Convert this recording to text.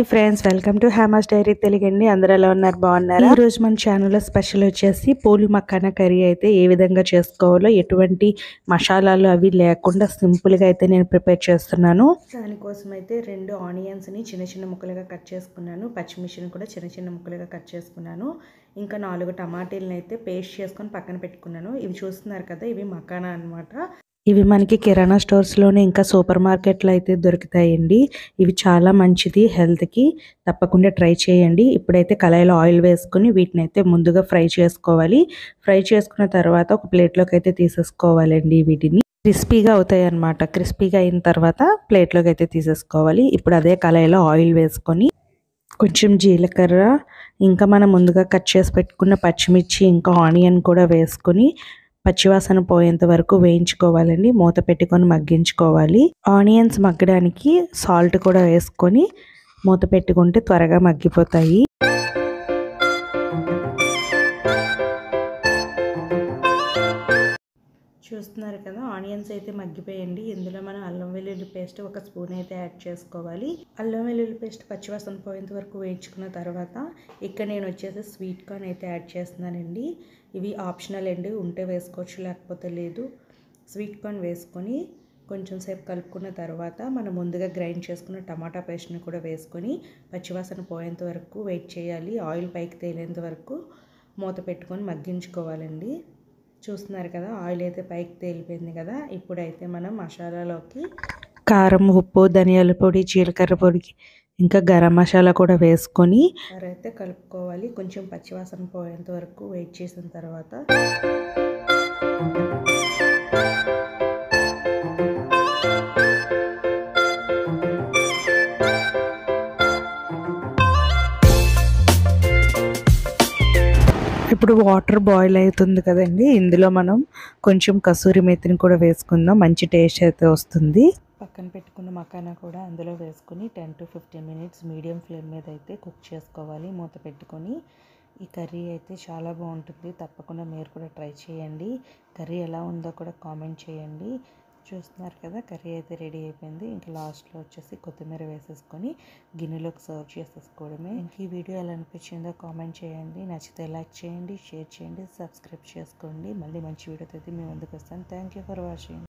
Hi friends, welcome to Hyamas diary Telugu అండి. అందరూ ఎలా ఉన్నారు? బాగున్నారా? ఈ రోజు మన ఛానల్లో స్పెషల్ వచ్చేసి పూల్ మక్కానా కర్రీ అయితే ఏ విధంగా చేసుకోవాలో, ఎటువంటి మసాలాలు అవి లేకుండా సింపుల్గా అయితే నేను ప్రిపేర్ చేస్తున్నాను. దానికోసం అయితే 2 ఆనియన్స్ని చిన్న చిన్న ముక్కలుగా కట్ చేసుకున్నాను. పచ్చిమిర్చిని కూడా చిన్న చిన్న ముక్కలుగా కట్ చేసుకున్నాను. ఇంకా 4 టమాటీలను అయితే పేస్ట్ చేసుకొని పక్కన పెట్టుకున్నాను. ఇవి చూస్తున్నారు కదా, ఇవి మక్కానా అనమాట. ఇవి మనకి కిరాణా స్టోర్స్లోనే ఇంకా సూపర్ మార్కెట్లో అయితే దొరుకుతాయండి. ఇవి చాలా మంచిది హెల్త్కి, తప్పకుండా ట్రై చేయండి. ఇప్పుడైతే కళాయిలో ఆయిల్ వేసుకొని వీటిని అయితే ముందుగా ఫ్రై చేసుకోవాలి. ఫ్రై చేసుకున్న తర్వాత ఒక ప్లేట్లోకి అయితే తీసేసుకోవాలండి. వీటిని క్రిస్పీగా అవుతాయి అన్నమాట. క్రిస్పీగా అయిన తర్వాత ప్లేట్లోకి అయితే తీసేసుకోవాలి. ఇప్పుడు అదే కళాయిలో ఆయిల్ వేసుకొని కొంచెం జీలకర్ర, ఇంకా మనం ముందుగా కట్ చేసి పెట్టుకున్న పచ్చిమిర్చి ఇంకా ఆనియన్ కూడా వేసుకొని పచ్చివాసన పోయేంత వరకు వేయించుకోవాలండి. మూత పెట్టుకొని మగ్గించుకోవాలి. ఆనియన్స్ మగ్గడానికి సాల్ట్ కూడా వేసుకొని మూత పెట్టుకుంటే త్వరగా మగ్గిపోతాయి. చూస్తున్నారు కదా, ఆనియన్స్ అయితే మగ్గిపోయండి. ఇందులో మనం అల్లం వెల్లుల్లి పేస్ట్ 1 స్పూన్ అయితే యాడ్ చేసుకోవాలి. అల్లం వెల్లుల్లి పేస్ట్ పచ్చివాసన పోయేంత వరకు వేయించుకున్న తర్వాత ఇక్కడ నేను వచ్చేసి స్వీట్ కార్న్ అయితే యాడ్ చేస్తున్నానండి. ఇవి ఆప్షనల్ అండి, ఉంటే వేసుకోవచ్చు లేకపోతే లేదు. స్వీట్ కార్న్ వేసుకొని కొంచెం సేపు కలుపుకున్న తర్వాత మనం ముందుగా గ్రైండ్ చేసుకున్న టమాటా పేస్ట్ని కూడా వేసుకొని పచ్చివాసన పోయేంత వరకు వెయిట్ చేయాలి. ఆయిల్ పైకి తేలేంత వరకు మూత పెట్టుకొని మగ్గించుకోవాలండి. చూస్తున్నారు కదా, ఆయిల్ అయితే పైకి తేలిపోయింది కదా. ఇప్పుడైతే మనం మసాలాలోకి కారం, ఉప్పు, ధనియాల పొడి, జీలకర్ర పొడి, ఇంకా గరం మసాలా కూడా వేసుకొని అయితే కలుపుకోవాలి. కొంచెం పచ్చివాసన పోయేంత వరకు వెయిట్ చేసిన తర్వాత ఇప్పుడు వాటర్ బాయిల్ అవుతుంది కదండి, ఇందులో మనం కొంచెం కసూరి మేతిని కూడా వేసుకుందాం. మంచి టేస్ట్ అయితే వస్తుంది. పక్కన పెట్టుకున్న మకానా కూడా అందులో వేసుకొని 10 to 15 మినిట్స్ మీడియం ఫ్లేమ్ మీద అయితే కుక్ చేసుకోవాలి మూత పెట్టుకొని. ఈ కర్రీ అయితే చాలా బాగుంటుంది. తప్పకుండా మీరు కూడా ట్రై చేయండి. కర్రీ ఎలా ఉందో కూడా కామెంట్ చేయండి. చూస్తున్నారు కదా, కర్రీ అయితే రెడీ అయిపోయింది. ఇంకా లాస్ట్లో వచ్చేసి కొత్తిమీర వేసేసుకొని గిన్నెలోకి సర్వ్ చేసేసుకోవడమే. ఇంక ఈ వీడియో ఎలా అనిపించిందో కామెంట్ చేయండి. నచ్చితే లైక్ చేయండి, షేర్ చేయండి, సబ్స్క్రైబ్ చేసుకోండి. మళ్ళీ మంచి వీడియోతో అయితే మీ ముందుకు వస్తాను. Thank you for watching.